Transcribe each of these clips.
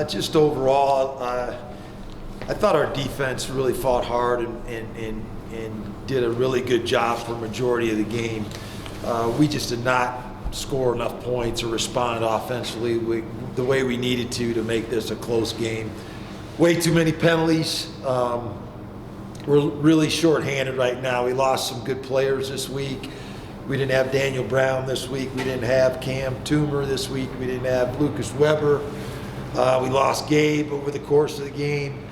Just overall, I thought our defense really fought hard and did a really good job for a majority of the game. We just did not score enough points or respond offensively the way we needed to make this a close game. Way too many penalties. We're really short-handed right now. We lost some good players this week. We didn't have Daniel Brown this week. We didn't have Cam Toomer this week. We didn't have Lucas Weber. We lost Gabe over the course of the game.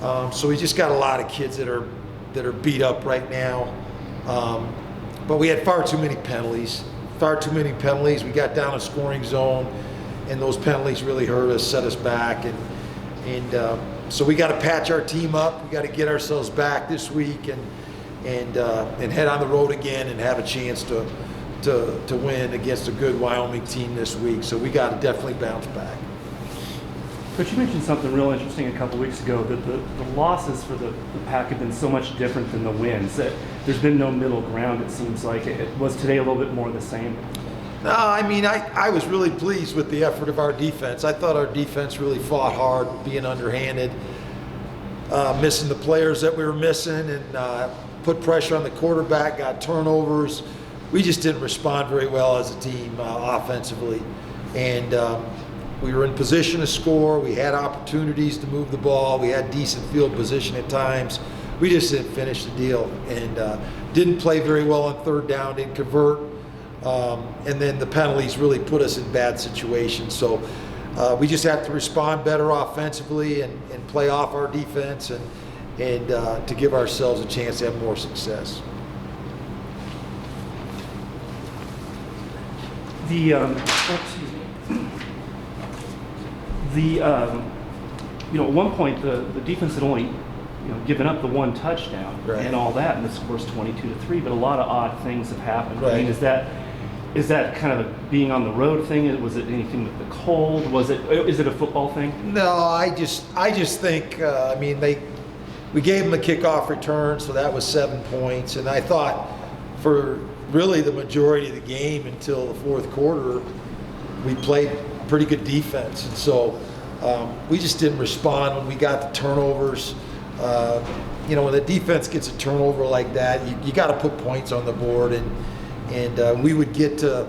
So we just got a lot of kids that are beat up right now. But we had far too many penalties. We got down a scoring zone, and those penalties really hurt us, set us back, and so we got to patch our team up. We got to get ourselves back this week and head on the road again and have a chance to win against a good Wyoming team this week. So we got to definitely bounce back. Coach, you mentioned something real interesting a couple weeks ago, that the losses for the Pack have been so much different than the wins. That there's been no middle ground, it seems like. It was today a little bit more of the same? No, I mean, I was really pleased with the effort of our defense. I thought our defense really fought hard, being underhanded, missing the players that we were missing, and put pressure on the quarterback, got turnovers. We just didn't respond very well as a team offensively. And we were in position to score. We had opportunities to move the ball. We had decent field position at times. We just didn't finish the deal, and didn't play very well on third down, didn't convert. And then the penalties really put us in bad situations. So we just have to respond better offensively and play off our defense and to give ourselves a chance to have more success. At one point the defense had only given up the one touchdown, right, and all that, and the score's 22-3. But a lot of odd things have happened. Right. I mean, is that kind of a being on the road thing? Was it anything with the cold? Is it a football thing? No, I just think we gave them a kickoff return, so that was 7 points, and I thought for really the majority of the game until the fourth quarter, we played pretty good defense, and so we just didn't respond when we got the turnovers. When the defense gets a turnover like that, you got to put points on the board, and we would get to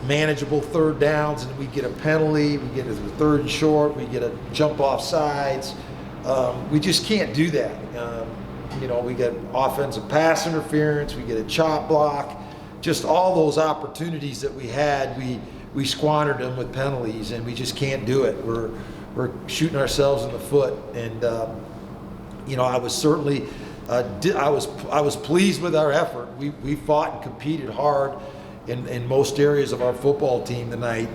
manageable third downs, and we get a penalty, we get a third and short, we get a jump off sides. We just can't do that. We get offensive pass interference, we get a chop block, just all those opportunities that we had, we squandered them with penalties, and we just can't do it. We're shooting ourselves in the foot, and I was certainly I was pleased with our effort. We fought and competed hard in most areas of our football team tonight,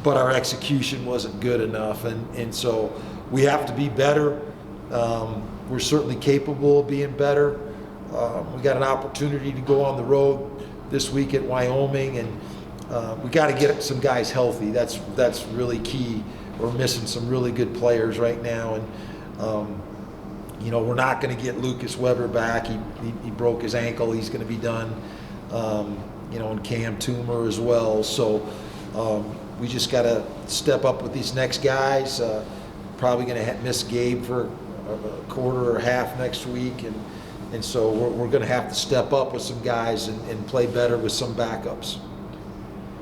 but our execution wasn't good enough, and so we have to be better. We're certainly capable of being better. We got an opportunity to go on the road this week at Wyoming, and we got to get some guys healthy. That's really key. We're missing some really good players right now, and we're not going to get Lucas Weber back. He broke his ankle. He's going to be done. And Cam Toomer as well. So we just got to step up with these next guys. Probably going to miss Gabe for a quarter or half next week, and so we're going to have to step up with some guys and play better with some backups.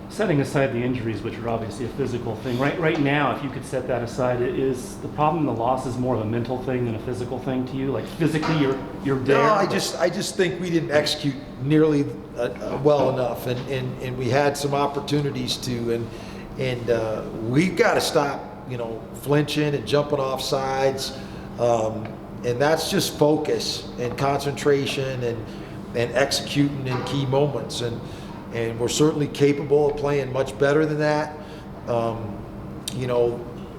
Setting aside the injuries, which are obviously a physical thing, right now, if you could set that aside, is the problem the loss is more of a mental thing than a physical thing to you? Like physically, you're there. No, I just think we didn't execute nearly well enough, and we had some opportunities to, and we've got to stop, flinching and jumping off sides, and that's just focus and concentration and executing in key moments, and we're certainly capable of playing much better than that.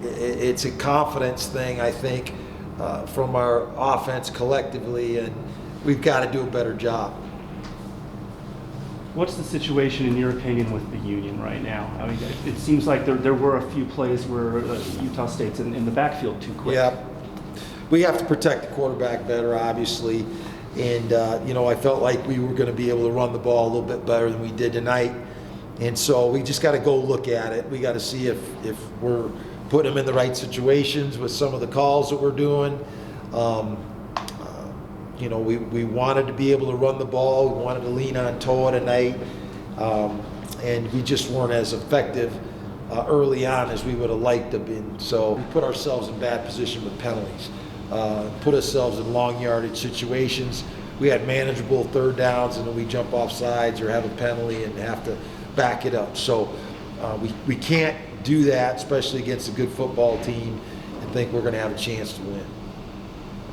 It's a confidence thing, I think, from our offense collectively, and we've got to do a better job. What's the situation, in your opinion, with the Union right now? I mean, it seems like there were a few plays where Utah State's in the backfield too quick. Yeah, we have to protect the quarterback better, obviously. And, I felt like we were going to be able to run the ball a little bit better than we did tonight. And so we just got to go look at it. We got to see if we're putting them in the right situations with some of the calls that we're doing. We wanted to be able to run the ball. We wanted to lean on Toa tonight. And we just weren't as effective early on as we would have liked to have been. So we put ourselves in bad position with penalties. Put ourselves in long yardage situations. We had manageable third downs, and then we jump off sides or have a penalty and have to back it up. So we can't do that, especially against a good football team, and think we're going to have a chance to win.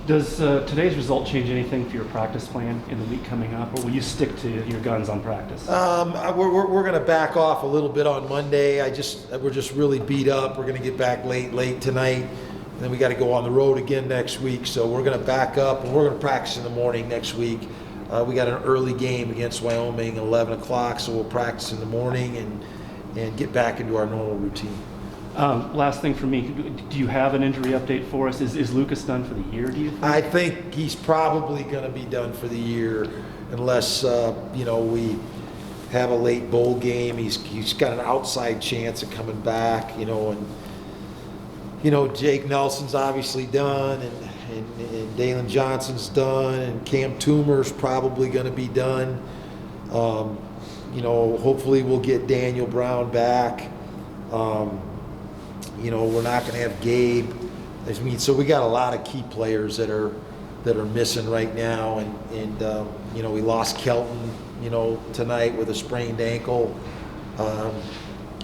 Does today's result change anything for your practice plan in the week coming up, or will you stick to your guns on practice? We're going to back off a little bit on Monday. We're just really beat up. We're going to get back late tonight, and then we got to go on the road again next week. So we're going to back up, and we're going to practice in the morning next week. We got an early game against Wyoming at 11 o'clock, so we'll practice in the morning and get back into our normal routine. Last thing for me, do you have an injury update for us? Is Lucas done for the year, do you think? I think he's probably going to be done for the year unless, we have a late bowl game. He's got an outside chance of coming back, and Jake Nelson's obviously done, and Dalen Johnson's done, and Cam Toomer's probably going to be done. Hopefully we'll get Daniel Brown back. We're not going to have Gabe. So we got a lot of key players that are missing right now, and we lost Kelton, tonight with a sprained ankle.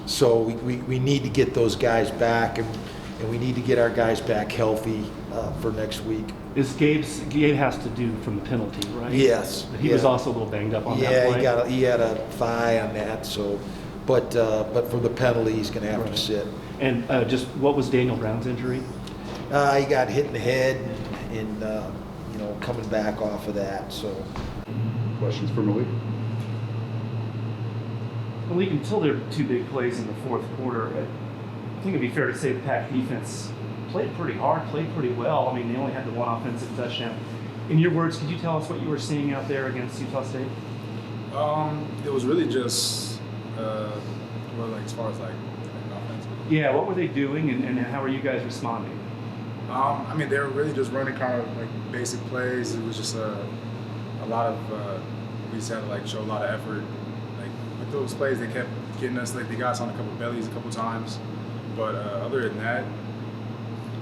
So we need to get those guys back, and we need to get our guys back healthy for next week. Gabe has to do from the penalty, right? Yes. He was also a little banged up on that play. Yeah, he had a thigh on that. So, but for the penalty, he's going to have to sit. And just what was Daniel Brown's injury? He got hit in the head, and coming back off of that. So, questions for Malik? Malik, until there are two big plays in the fourth quarter, I think it'd be fair to say the Pack defense played pretty hard, played pretty well. I mean, they only had the one offensive touchdown. In your words, could you tell us what you were seeing out there against Utah State? It was really just, as far as offense. Yeah, what were they doing, and how are you guys responding? They were really just running kind of basic plays. It was just a lot of, we just had to show a lot of effort. With those plays, they kept getting us, they got us on a couple bellies a couple times. But other than that,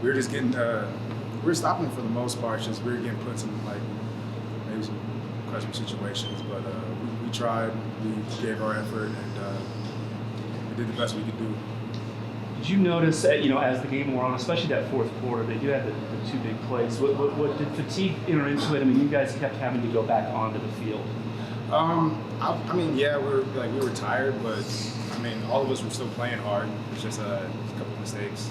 we were just getting, we were stopping for the most part. Just we were getting put in some maybe some questionable situations. But we tried, we gave our effort, and we did the best we could do. Did you notice, as the game wore on, especially that fourth quarter, they do have the two big plays. What did fatigue enter into it? I mean, you guys kept having to go back onto the field. We were tired, but all of us were still playing hard. It's just a couple of mistakes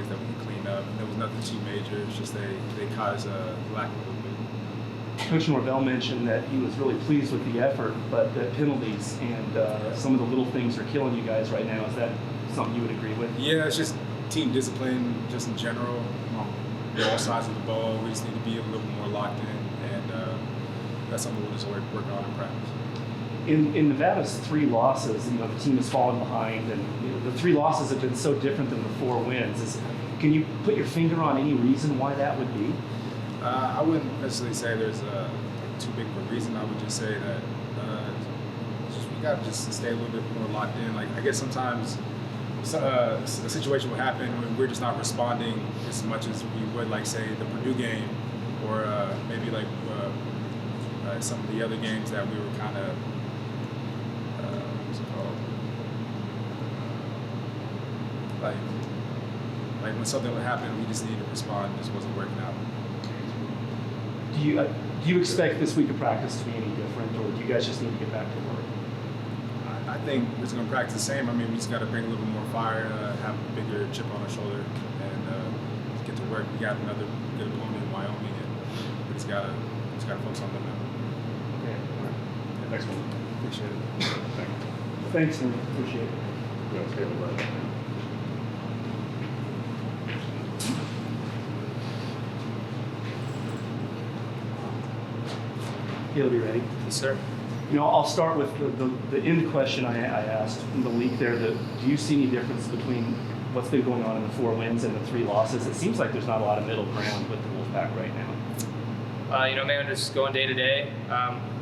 that we could clean up. There was nothing too major. It's just they caught us lacking a little bit. Coach Norvell mentioned that he was really pleased with the effort, but the penalties and some of the little things are killing you guys right now. Is that something you would agree with? Yeah, it's just team discipline, just in general. All sides of the ball, we just need to be a little more locked in, and that's something we'll just work on in practice. In Nevada's 3 losses, the team has fallen behind, and the 3 losses have been so different than the 4 wins. Can you put your finger on any reason why that would be? I wouldn't necessarily say there's too big of a reason. I would just say that we got to just stay a little bit more locked in. I guess sometimes a situation will happen when we're just not responding as much as we would, say, the Purdue game, or maybe some of the other games that we were kind of, what's it called? When something would happen, we just needed to respond. It just wasn't working out. Do you expect this week of practice to be any different, or do you guys just need to get back to work? I think we're just going to practice the same. We just got to bring a little bit more fire, have a bigger chip on our shoulder, and get to work. We got another good opponent in Wyoming, and we just got to focus on them now. Okay. All right. Thanks, man. Appreciate it. Thanks, man. Appreciate it. He'll be ready. Yes, sir. I'll start with the end question I asked Malik there. Do you see any difference between what's been going on in the 4 wins and the 3 losses? It seems like there's not a lot of middle ground with the Wolfpack right now. Man, we're just going day to day.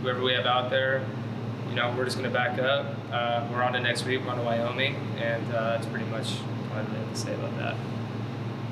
Whoever we have out there, we're just going to back up. We're on to next week. We're on to Wyoming, and that's pretty much what I have to say about that.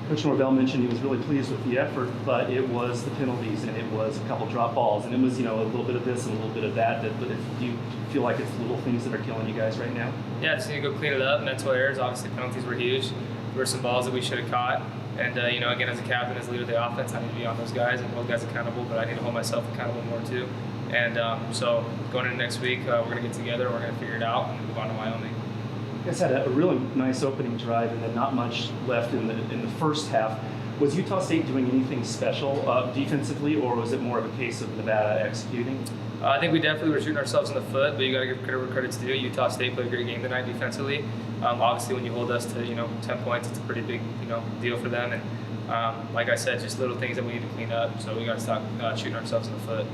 Coach Norvell mentioned he was really pleased with the effort, but it was the penalties and it was a couple drop balls, and it was a little bit of this and a little bit of that. Do you feel like it's little things that are killing you guys right now? Yeah, just need to go clean it up. Mental errors, obviously penalties were huge. There were some balls that we should have caught. And, again, as a captain, as leader of the offense, I need to be on those guys and hold guys accountable, but I need to hold myself accountable more too. And so going into next week, we're going to get together, we're going to figure it out, and move on to Wyoming. You guys had a really nice opening drive and then not much left in the first half. Was Utah State doing anything special defensively, or was it more of a case of Nevada executing? I think we definitely were shooting ourselves in the foot, but you got to give credit where credit's due. Utah State played a great game tonight defensively. Obviously, when you hold us to 10 points, it's a pretty big deal for them. And like I said, just little things that we need to clean up. So we got to stop shooting ourselves in the foot.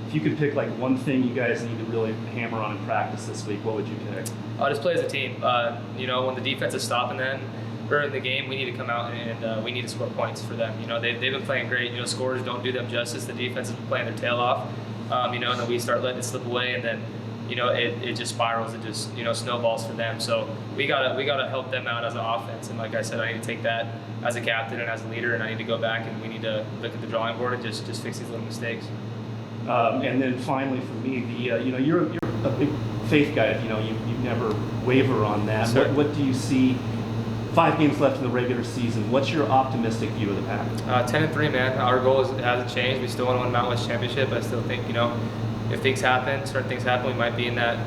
If you could pick like one thing you guys need to really hammer on in practice this week, what would you pick? Just play as a team. When the defense is stopping them or in the game, we need to come out and we need to score points for them. They've been playing great. Scorers don't do them justice. The defense has been playing their tail off. And then we start letting it slip away, and then it just spirals. It just snowballs for them. So we gotta help them out as an offense. And like I said, I need to take that as a captain and as a leader, and I need to go back and we need to look at the drawing board and just fix these little mistakes. And then finally, for me, you're a big faith guy. You never waver on that. Sure. What do you see? 5 games left in the regular season. What's your optimistic view of the Pack? 10-3, man. Our goal hasn't changed. We still want to win Mountain West Championship. I still think if things happen, certain things happen, we might be in that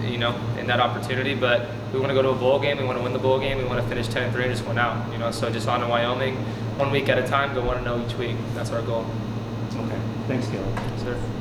in that opportunity. But we want to go to a bowl game. We want to win the bowl game. We want to finish 10-3 and just win out. So just on to Wyoming, 1 week at a time. Go 1-0 each week. That's our goal. Okay. Thanks, Kaleb. Sir.